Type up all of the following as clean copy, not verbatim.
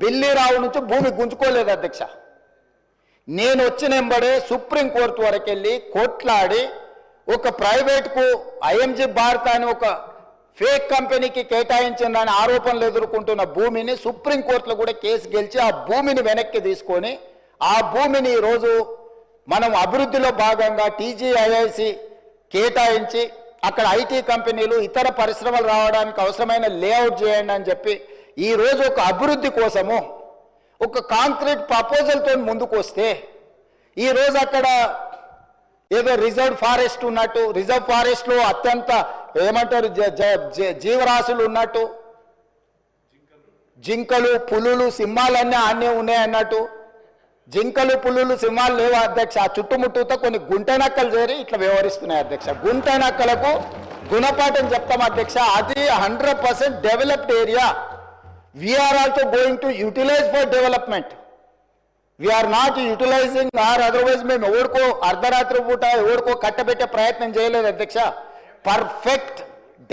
బిల్లీరావు నుంచి భూమి గుంజుకోలేదు అధ్యక్ష. నేను వచ్చిన వెంబడే సుప్రీంకోర్టు వరకు వెళ్ళి కొట్లాడి ఒక ప్రైవేట్కు ఐఎంజీ భారత్ అని ఒక ఫేక్ కంపెనీకి కేటాయించిందని ఆరోపణలు ఎదుర్కొంటున్న భూమిని సుప్రీంకోర్టులో కూడా కేసు గెలిచి ఆ భూమిని వెనక్కి తీసుకొని ఆ భూమిని ఈరోజు మనం అభివృద్ధిలో భాగంగా టీజీఐఐసి కేటాయించి అక్కడ ఐటీ కంపెనీలు ఇతర పరిశ్రమలు రావడానికి అవసరమైన లేఅవుట్ చేయండి అని చెప్పి ఈరోజు ఒక అభివృద్ధి కోసము ఒక కాంక్రీట్ ప్రపోజల్తో ముందుకు వస్తే ఈరోజు అక్కడ ఏదో రిజర్వ్ ఫారెస్ట్ ఉన్నట్టు, రిజర్వ్ ఫారెస్ట్లో అత్యంత ఏమంటారు జీవరాశులు ఉన్నట్టు, జింకలు పులులు సింహాలన్నీ ఆనే ఉన్నాయి అన్నట్టు, జింకలు పులులు సింహాలు లేవు అధ్యక్ష. ఆ చుట్టుముట్టుతో కొన్ని గుంటనక్కలు చేరి ఇట్లా వ్యవహరిస్తున్నాయి అధ్యక్ష. గుంటనక్కలకు గుణపాఠం చెప్తాం అధ్యక్ష. అది 100% developed area. We are also going to utilize for development. We are not utilizing or otherwise మేము ఎవరికో అర్ధరాత్రి పూట ఎవరికో కట్టబెట్టే ప్రయత్నం చేయలేదు అధ్యక్ష. పర్ఫెక్ట్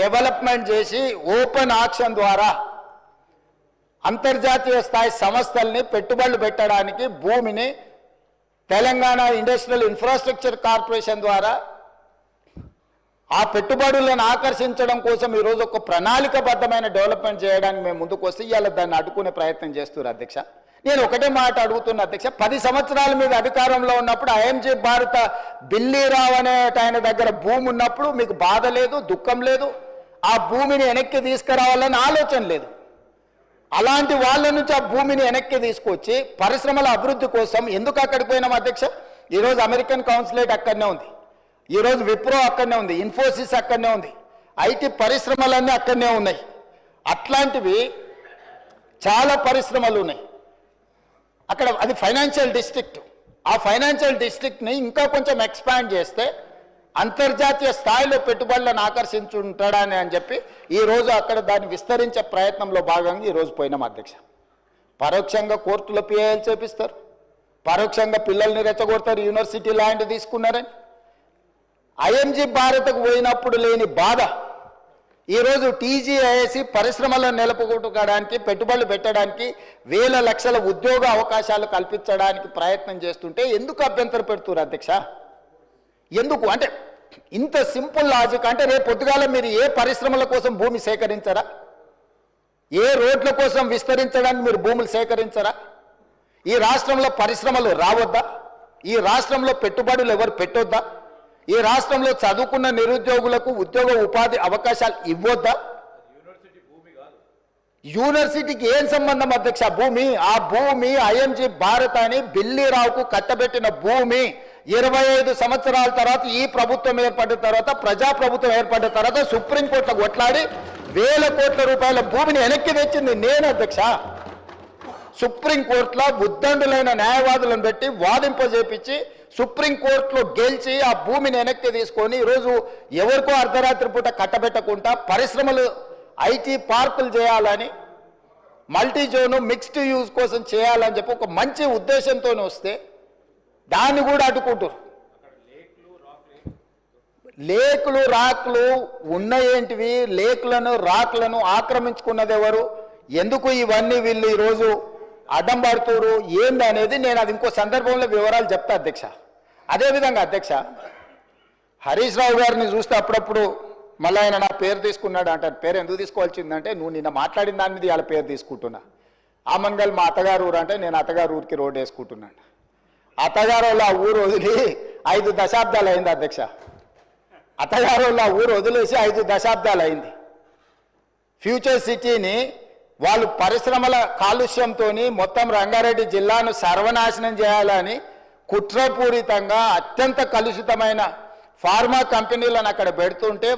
డెవలప్మెంట్ చేసి ఓపెన్ ఆక్షన్ ద్వారా అంతర్జాతీయ స్థాయి సంస్థల్ని పెట్టుబడులు పెట్టడానికి భూమిని తెలంగాణ ఇండస్ట్రియల్ ఇన్ఫ్రాస్ట్రక్చర్ కార్పొరేషన్ ద్వారా ఆ పెట్టుబడులను ఆకర్షించడం కోసం ఈరోజు ఒక ప్రణాళికబద్ధమైన డెవలప్మెంట్ చేయడానికి మేము ముందుకు వస్తే ఇవాళ దాన్ని అడ్డుకునే ప్రయత్నం చేస్తున్నారు అధ్యక్ష. నేను ఒకటే మాట అడుగుతున్నా అధ్యక్ష. 10 సంవత్సరాల మీద అధికారంలో ఉన్నప్పుడు ఐఎంజీ భారత బిల్లీరావు అనే ఆయన దగ్గర భూమి ఉన్నప్పుడు మీకు బాధ లేదు, దుఃఖం లేదు, ఆ భూమిని వెనక్కి తీసుకురావాలని ఆలోచన లేదు. అలాంటి వాళ్ళ నుంచి ఆ భూమిని వెనక్కి తీసుకొచ్చి పరిశ్రమల అభివృద్ధి కోసం ఎందుకు అక్కడికి పోయినాం అధ్యక్ష? ఈరోజు అమెరికన్ కౌన్సిలేట్ అక్కడనే ఉంది, ఈరోజు విప్రో అక్కడనే ఉంది, ఇన్ఫోసిస్ అక్కడనే ఉంది, ఐటీ పరిశ్రమలన్నీ అక్కడనే ఉన్నాయి. అట్లాంటివి చాలా పరిశ్రమలు ఉన్నాయి అక్కడ. అది ఫైనాన్షియల్ డిస్ట్రిక్ట్. ఆ ఫైనాన్షియల్ డిస్ట్రిక్ట్ని ఇంకా కొంచెం ఎక్స్పాండ్ చేస్తే అంతర్జాతీయ స్థాయిలో పెట్టుబడులను ఆకర్షించుంటాడని అని చెప్పి ఈరోజు అక్కడ దాన్ని విస్తరించే ప్రయత్నంలో భాగంగా ఈరోజు పోయినాం అధ్యక్ష. పరోక్షంగా కోర్టులో పిఐఎల్ చేపిస్తారు, పరోక్షంగా పిల్లల్ని రెచ్చగొడతారు, యూనివర్సిటీ ల్యాండ్ తీసుకున్నారని. ఐఎంజీ భారత్కు పోయినప్పుడు లేని బాధ ఈరోజు టీజీఐఐసి పరిశ్రమలను నెలకొల్పడానికి పెట్టుబడులు పెట్టడానికి వేల లక్షల ఉద్యోగ అవకాశాలు కల్పించడానికి ప్రయత్నం చేస్తుంటే ఎందుకు అభ్యంతరం పెడుతున్నారు అధ్యక్ష? ఎందుకు అంటే ఇంత సింపుల్ లాజిక్. అంటే రేపు పొద్దుగాల మీరు ఏ పరిశ్రమల కోసం భూమి సేకరించరా? ఏ రోడ్ల కోసం విస్తరించడానికి మీరు భూములు సేకరించరా? ఈ రాష్ట్రంలో పరిశ్రమలు రావద్దా? ఈ రాష్ట్రంలో పెట్టుబడులు ఎవరు పెట్టొద్దా? ఈ రాష్ట్రంలో చదువుకున్న నిరుద్యోగులకు ఉద్యోగ ఉపాధి అవకాశాలు ఇవ్వొద్దా? యూనివర్సిటీకి ఏం సంబంధం అధ్యక్ష భూమి? ఆ భూమి ఐఎంజీ భారత్ అని బిల్లీరావుకు కట్టబెట్టిన భూమి 25 సంవత్సరాల తర్వాత ఈ ప్రభుత్వం ఏర్పడిన తర్వాత, ప్రజాప్రభుత్వం ఏర్పడిన తర్వాత సుప్రీంకోర్టులో కొట్లాడి వేల కోట్ల రూపాయల భూమిని వెనక్కి తెచ్చింది నేను అధ్యక్ష. సుప్రీంకోర్టులో ఉద్దండులైన న్యాయవాదులను పెట్టి వాదింపజేపించి సుప్రీంకోర్టులో గెలిచి ఆ భూమిని వెనక్కి తీసుకొని ఈరోజు ఎవరికో అర్ధరాత్రి పూట కట్టబెట్టకుండా పరిశ్రమలు ఐటీ పార్కులు చేయాలని, మల్టీ జోను మిక్స్డ్ యూజ్ కోసం చేయాలని చెప్పి ఒక మంచి ఉద్దేశంతో వస్తే దాన్ని కూడా అడ్డుకుంటారు. లేకులు రాకులు ఉన్నాయేంటివి? లేకులను రాకులను ఆక్రమించుకున్నది ఎవరు? ఎందుకు ఇవన్నీ వీళ్ళు ఈరోజు అడ్డం పడుతున్నారు ఏంది అనేది నేను అది ఇంకో సందర్భంలో వివరాలు చెప్తా అధ్యక్ష. అదేవిధంగా అధ్యక్ష, హరీష్ రావు గారిని చూస్తే అప్పుడప్పుడు మళ్ళీ ఆయన నా పేరు తీసుకున్నాడు అంటారు. పేరు ఎందుకు తీసుకోవాల్సిందంటే నువ్వు నిన్న మాట్లాడిన దాని మీద వాళ్ళ పేరు తీసుకుంటున్నా. ఆమన్గల్ మా అత్తగారు ఊరు అంటే నేను అత్తగారు ఊరికి రోడ్డు వేసుకుంటున్నాను. అత్తగారు వాళ్ళ ఊరు వదిలి 5 దశాబ్దాలు అయింది అధ్యక్ష. అత్తగారు వాళ్ళ ఊరు వదిలేసి 5 దశాబ్దాలు అయింది. ఫ్యూచర్ సిటీని వాళ్ళు పరిశ్రమల కాలుష్యంతో మొత్తం రంగారెడ్డి జిల్లాను సర్వనాశనం చేయాలని కుట్రపూరితంగా అత్యంత కలుషితమైన ఫార్మా కంపెనీలను అక్కడ పెడుతుంటే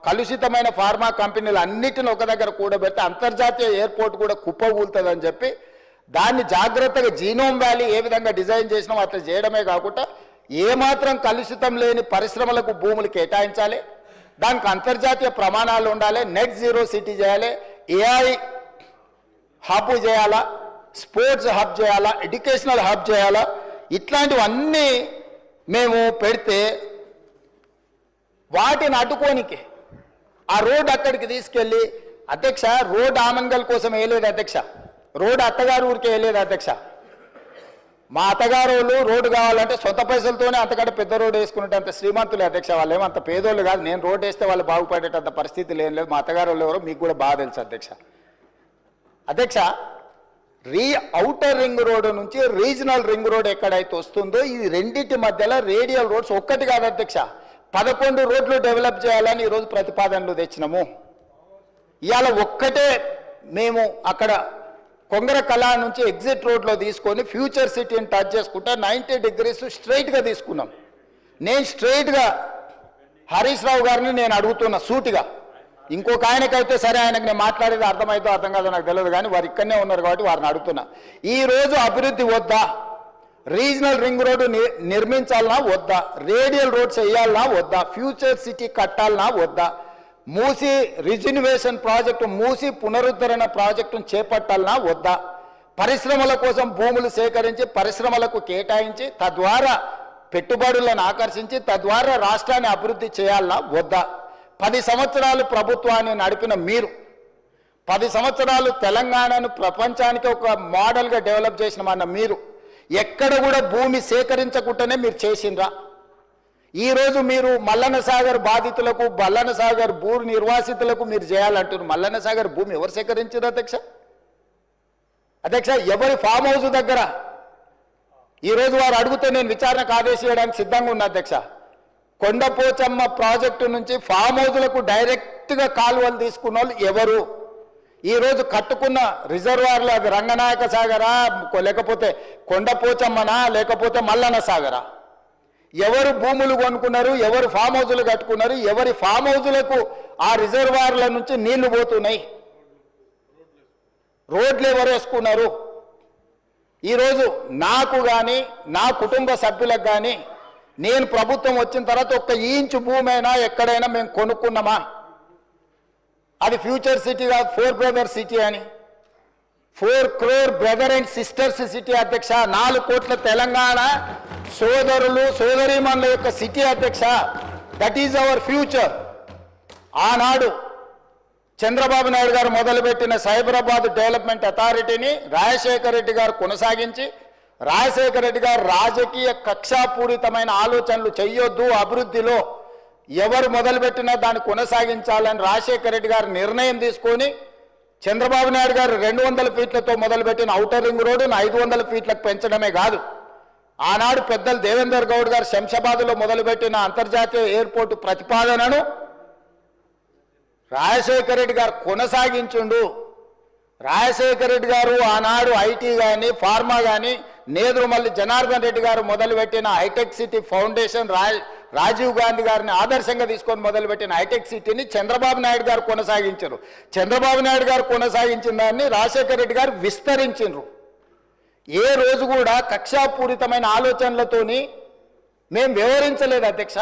కలుషితమైన ఫార్మా కంపెనీలు అన్నిటిని ఒక దగ్గర కూడబెడితే అంతర్జాతీయ ఎయిర్పోర్ట్ కూడా కుప్పకూలుతుందని చెప్పి దాన్ని జాగ్రత్తగా జీనోమ్ వ్యాలీ ఏ విధంగా డిజైన్ చేసినామో అట్లా చేయడమే కాకుండా ఏమాత్రం కలుషితం లేని పరిశ్రమలకు భూములు కేటాయించాలి, దానికి అంతర్జాతీయ ప్రమాణాలు ఉండాలి, నెట్ జీరో సిటీ చేయాలి, ఏఐ హబ్ చేయాలా, స్పోర్ట్స్ హబ్ చేయాలా, ఎడ్యుకేషనల్ హబ్ చేయాలా, ఇట్లాంటివన్నీ మేము పెడితే వాటిని అడ్డుకోనికి ఆ రోడ్ అక్కడికి తీసుకెళ్ళి అధ్యక్ష రోడ్ ఆమన్గల్ కోసం వేయలేదు అధ్యక్ష. రోడ్డు అత్తగారు ఊరికే వెళ్ళేది అధ్యక్ష. మా అత్తగారు వాళ్ళు రోడ్డు కావాలంటే సొంత పైసలతోనే అంతకంటే పెద్ద రోడ్డు వేసుకున్నట్టు అంత శ్రీమంతులే అధ్యక్ష. వాళ్ళు ఏమంత పేదోళ్ళు కాదు. నేను రోడ్డు వేస్తే వాళ్ళు బాగుపడేటంత పరిస్థితి లేదు. మా అత్తగారు వాళ్ళు ఎవరో మీకు కూడా బాగా తెలుసు అధ్యక్ష. అధ్యక్ష, ఔటర్ రింగ్ రోడ్డు నుంచి రీజనల్ రింగ్ రోడ్ ఎక్కడైతే వస్తుందో ఈ రెండింటి మధ్యలో రేడియల్ రోడ్స్ ఒక్కటి కాదు అధ్యక్ష, 11 రోడ్లు డెవలప్ చేయాలని ఈరోజు ప్రతిపాదనలు తెచ్చినాము. ఇవాళ ఒక్కటే మేము అక్కడ కొంగర కళా నుంచి ఎగ్జిట్ రోడ్లో తీసుకొని ఫ్యూచర్ సిటీని టచ్ చేసుకుంటే 90 degrees స్ట్రైట్గా తీసుకున్నాం. నేను స్ట్రైట్గా హరీష్ రావు గారిని నేను అడుగుతున్నా సూటిగా. ఇంకొక ఆయనకైతే సరే ఆయనకు నేను మాట్లాడేది అర్థమైతే అర్థం కాదో నాకు తెలియదు, కానీ వారు ఇక్కడనే ఉన్నారు కాబట్టి వారిని అడుగుతున్నా. ఈరోజు అభివృద్ధి వద్దా? రీజనల్ రింగ్ రోడ్డు నిర్మించాలనా వద్దా? రేడియల్ రోడ్స్ వేయాలనా వద్దా? ఫ్యూచర్ సిటీ కట్టాలనా వద్దా? మూసి రిజిన్యువేషన్ ప్రాజెక్టు, మూసి పునరుద్ధరణ ప్రాజెక్టును చేపట్టాలనా వద్దా? పరిశ్రమల కోసం భూములు సేకరించి పరిశ్రమలకు కేటాయించి తద్వారా పెట్టుబడులను ఆకర్షించి తద్వారా రాష్ట్రాన్ని అభివృద్ధి చేయాలనా వద్దా? 10 సంవత్సరాలు ప్రభుత్వాన్ని నడిపిన మీరు, 10 సంవత్సరాలు తెలంగాణను ప్రపంచానికి ఒక మోడల్గా డెవలప్ చేసినమన్న మీరు ఎక్కడ కూడా భూమి సేకరించకుండానే మీరు చేసిండ్రా? ఈరోజు మీరు మల్లన్న సాగర్ బాధితులకు, మల్లన్న సాగర్ భూ నిర్వాసితులకు మీరు చేయాలంటున్నారు. మల్లన్న సాగర్ భూమి ఎవరు సేకరించారు అధ్యక్ష? అధ్యక్ష, ఎవరి ఫామ్ హౌస్ దగ్గర ఈరోజు వారు అడిగితే నేను విచారణకు ఆదేశించడానికి సిద్ధంగా ఉన్నా అధ్యక్ష. కొండపోచమ్మ ప్రాజెక్టు నుంచి ఫామ్ హౌస్లకు డైరెక్ట్గా కాలువలు తీసుకున్న వాళ్ళు ఎవరు? ఈరోజు కట్టుకున్న రిజర్వాయర్లు అది రంగనాయక సాగరా, లేకపోతే కొండపోచమ్మనా, లేకపోతే మల్లన్న సాగరా? ఎవరు భూములు కొనుక్కున్నారు? ఎవరు ఫామ్ హౌజులు కట్టుకున్నారు? ఎవరి ఫామ్ హౌజులకు ఆ రిజర్వాయర్ల నుంచి నీళ్లు పోతున్నాయి? రోడ్లు ఎవరు వేసుకున్నారు? ఈరోజు నాకు కానీ నా కుటుంబ సభ్యులకు కానీ నేను ప్రభుత్వం వచ్చిన తర్వాత 1 ఇంచు భూమి అయినా ఎక్కడైనా మేము కొనుక్కున్నామా? అది ఫ్యూచర్ సిటీ కాదు, 4 బ్రదర్ సిటీ అని. 4 crore brother and sisters city అధ్యక్ష. 4 కోట్ల తెలంగాణ సోదరులు సోదరీమణుల యొక్క సిటీ అధ్యక్ష. That is our future. ఆనాడు చంద్రబాబు నాయుడు గారు మొదలుపెట్టిన సైబరాబాద్ డెవలప్మెంట్ అథారిటీని రాజశేఖర రెడ్డి గారు కొనసాగించి, రాజశేఖర రెడ్డి గారు రాజకీయ కక్షాపూరితమైన ఆలోచనలు చేయొద్దు, అభివృద్ధిలో ఎవరు మొదలుపెట్టినా దాన్ని కొనసాగించాలని రాజశేఖర రెడ్డి గారు నిర్ణయం తీసుకొని చంద్రబాబు నాయుడు గారు 200 ఫీట్లతో మొదలుపెట్టిన ఔటర్ రింగ్ రోడ్డును 500 ఫీట్లకు పెంచడమే కాదు, ఆనాడు పెద్దలు దేవేందర్ గౌడ్ గారు శంషాబాద్లో మొదలుపెట్టిన అంతర్జాతీయ ఎయిర్పోర్టు ప్రతిపాదనను రాజశేఖర రెడ్డి గారు కొనసాగించుండు. రాజశేఖర రెడ్డి గారు ఆనాడు ఐటీ కానీ ఫార్మా కానీ నేదురుమల్లి జనార్దన్ రెడ్డి గారు మొదలుపెట్టిన Hitec City foundation, Rajiv Gandhi గారిని ఆదర్శంగా తీసుకొని మొదలుపెట్టిన హైటెక్ సిటీని చంద్రబాబు నాయుడు గారు కొనసాగించారు. చంద్రబాబు నాయుడు గారు కొనసాగించిన దాన్ని రాజశేఖర రెడ్డి గారు విస్తరించారు. ఏ రోజు కూడా కక్షాపూరితమైన ఆలోచనలతోని మేము వ్యవహరించలేదు అధ్యక్ష.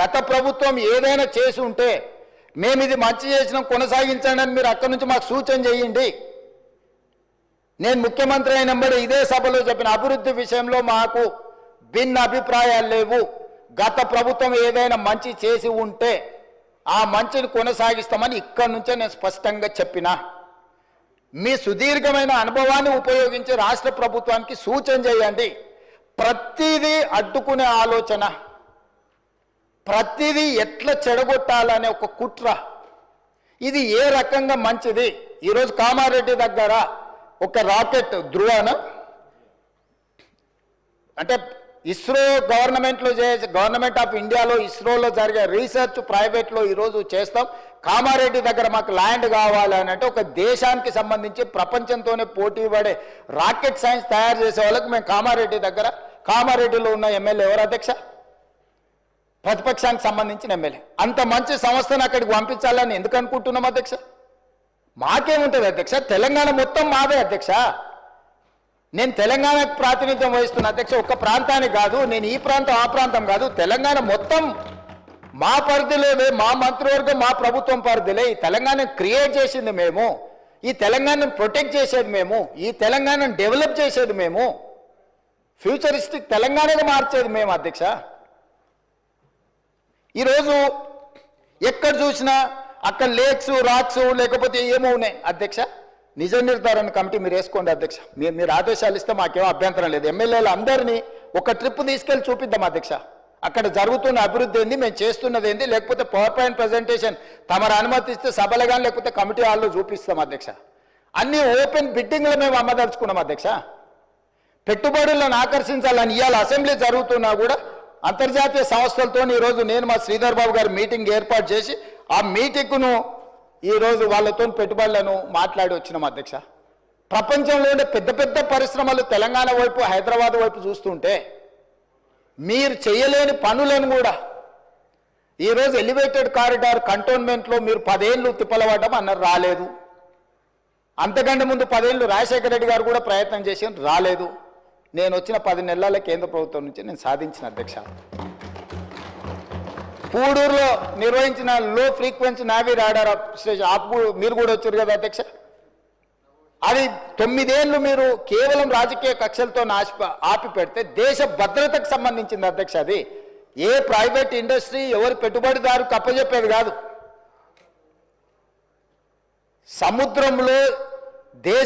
గత ప్రభుత్వం ఏదైనా చేసి ఉంటే మేము ఇది మంచి చేసిన కొనసాగించండి అని మీరు అక్కడి నుంచి మాకు సూచన చేయండి. నేను ముఖ్యమంత్రి అయినప్పుడు ఇదే సభలో చెప్పిన అభివృద్ధి విషయంలో మాకు భిన్న అభిప్రాయాలు లేవు. గత ప్రభుత్వం ఏదైనా మంచి చేసి ఉంటే ఆ మంచిని కొనసాగిస్తామని ఇక్కడి నుంచే నేను స్పష్టంగా చెప్పిన. మీ సుదీర్ఘమైన అనుభవాన్ని ఉపయోగించి రాష్ట్ర ప్రభుత్వానికి సూచన చేయండి. ప్రతిదీ అడ్డుకునే ఆలోచన, ప్రతిదీ ఎట్లా చెడగొట్టాలనే ఒక కుట్ర, ఇది ఏ రకంగా మంచిది? ఈరోజు కామారెడ్డి దగ్గర ఒక రాకెట్ ధృవన అంటే ఇస్రో గవర్నమెంట్ ఆఫ్ ఇండియాలో ఇస్రోలో జరిగే రీసెర్చ్ ప్రైవేట్లో ఈరోజు చేస్తాం. కామారెడ్డి దగ్గర మాకు ల్యాండ్ కావాలని అంటే ఒక దేశానికి సంబంధించి ప్రపంచంతోనే పోటీ పడే రాకెట్ సైన్స్ తయారు చేసే వాళ్ళకి మేము కామారెడ్డిలో ఉన్న ఎమ్మెల్యే ఎవరు అధ్యక్ష? ప్రతిపక్షానికి సంబంధించిన ఎమ్మెల్యే. అంత మంచి సంస్థను అక్కడికి పంపించాలని ఎందుకు అనుకుంటున్నాం అధ్యక్ష? మాకేముంటుంది అధ్యక్ష? తెలంగాణ మొత్తం మాదే అధ్యక్ష. నేను తెలంగాణకు ప్రాతినిధ్యం వహిస్తున్న అధ్యక్ష. ఒక్క ప్రాంతానికి కాదు, నేను ఈ ప్రాంతం ఆ ప్రాంతం కాదు, తెలంగాణ మొత్తం మా పరిధిలోనే, మా మంత్రివర్గం మా ప్రభుత్వం పరిధిలే. ఈ తెలంగాణను క్రియేట్ చేసింది మేము, ఈ తెలంగాణను ప్రొటెక్ట్ చేసేది మేము, ఈ తెలంగాణను డెవలప్ చేసేది మేము, ఫ్యూచరిస్టిక్ తెలంగాణగా మార్చేది మేము అధ్యక్ష. ఈరోజు ఎక్కడ చూసినా అక్కడ లేక్స్ రాక్స్ లేకపోతే ఏమో ఉన్నాయి అధ్యక్ష. నిజ నిర్ధారణ కమిటీ మీరు వేసుకోండి అధ్యక్ష. మీరు ఆదేశాలు ఇస్తే మాకేమో అభ్యంతరం లేదు. ఎమ్మెల్యేలు అందరినీ ఒక ట్రిప్ తీసుకెళ్లి చూపిద్దాం అధ్యక్ష. అక్కడ జరుగుతున్న అభివృద్ధి ఏంది, మేము చేస్తున్నది ఏంది, లేకపోతే పవర్ పాయింట్ ప్రజెంటేషన్ తమరు అనుమతిస్తే సభలు కానీ లేకపోతే కమిటీ హాల్లో చూపిస్తాం అధ్యక్ష. అన్ని ఓపెన్ బిడ్డింగ్లు మేము అమ్మదలుచుకున్నాం అధ్యక్ష. పెట్టుబడులను ఆకర్షించాలని ఇవాళ అసెంబ్లీ జరుగుతున్నా కూడా అంతర్జాతీయ సంస్థలతో ఈరోజు నేను మా శ్రీధర్ బాబు గారు మీటింగ్ ఏర్పాటు చేసి ఆ మీటింగ్ను ఈరోజు వాళ్ళతో పెట్టుబడులను మాట్లాడి వచ్చినాం అధ్యక్ష. ప్రపంచంలోనే పెద్ద పెద్ద పరిశ్రమలు తెలంగాణ వైపు హైదరాబాద్ వైపు చూస్తుంటే మీరు చేయలేని పనులను కూడా ఈరోజు ఎలివేటెడ్ కారిడార్ కంటోన్మెంట్లో మీరు 10 ఏళ్ళు తిప్పలవడం అన్నారు, రాలేదు. అంతకంటే ముందు 10 ఏళ్ళు రాజశేఖర రెడ్డి గారు కూడా ప్రయత్నం చేసి రాలేదు. నేను వచ్చిన 10 నెలల కేంద్ర ప్రభుత్వం నుంచి నేను సాధించిన అధ్యక్ష. పూడూరులో నిర్వహించిన లో ఫ్రీక్వెన్సీ నావీ రాడార్ స్టేషన్ మీరు కూడా వచ్చారు కదా అధ్యక్ష. అది 9 ఏళ్ళు మీరు కేవలం రాజకీయ కక్షలతో ఆపి పెడితే దేశ భద్రతకు సంబంధించింది అధ్యక్ష. అది ఏ ప్రైవేట్ ఇండస్ట్రీ ఎవరి పెట్టుబడిదారు కప్పజెప్పేది కాదు. సముద్రంలో దేశ